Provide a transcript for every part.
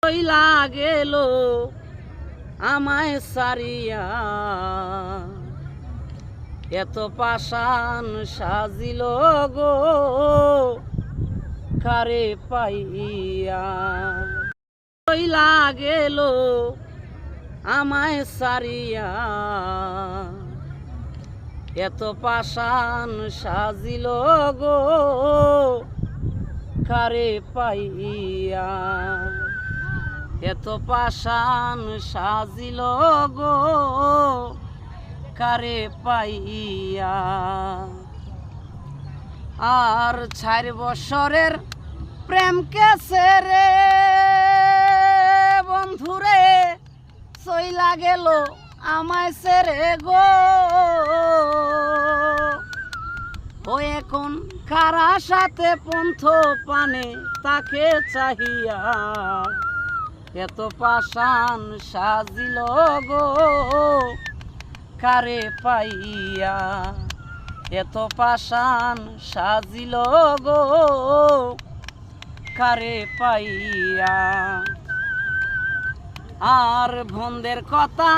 কইলা গেল আমায় সারিয়া, এত পাষাণ সাজিল গো কারে পাইয়া। কইলা গেল আমায় সারিয়া, এত পাষাণ সাজিল গো কারে পাইয়া, এত পাষাণ সাজিল গো কারে পাইয়া। আর 4 বছরের প্রেম কেসে রে বন্ধুরে, চইলা গেল আমায় সেরে গো। ও এখন কারা সাথে পন্থ পানে তাকে চাহিয়া, এত পাষাণ সাজিল গো কারে পাইয়া, এত পাষাণ সাজিল গো কারে পাইয়া। আর বন্ধের কথা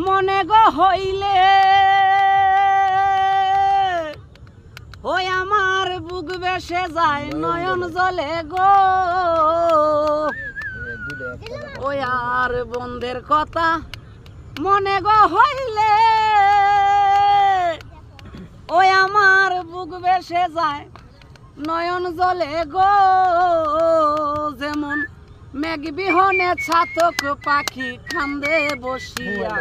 মনে গো হইলে, ওই আমার বুক বেসে যায় নয়ন জলে গো। ওই আর বন্ধের কথা মনে গো হইলে, ওই আমার বুক বেসে যায় নয়ন জলে গো। যেমন মেঘ বিহনে ছাতক পাখি কান্দে বসিয়া,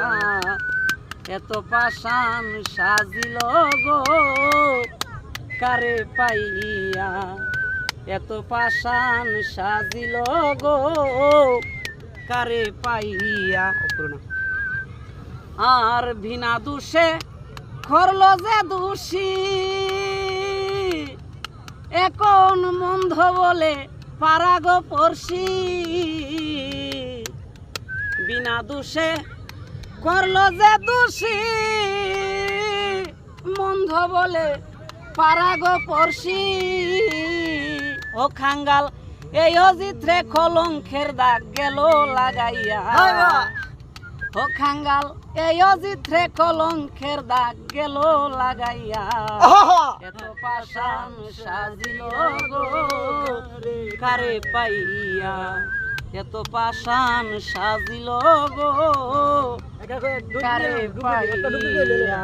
এত পাষাণ সাজিল গো কারে পাইয়া, এত পাষাণ সাজিল গো কারে পাইয়া। আর বিনা দোষে করল যে দোষী, এখন মন্ধ বলে পারাগ পড়শি। বিনা দোষে করল যে দোষী, মন্ধ বলে পারাগ পড়শি। ও খাঙ্গাল এই অজিত্রে কলঙ্কের দাগ গেল লাগাইয়া, ও খাঙ্গাল এই অজিত্রে কলঙ্কের দাগ গেল লাগাইয়া। এত পাষাণ সাজিল গো কারে পাইয়া, এত পাষাণ সাজিল গো কারে পাইয়া।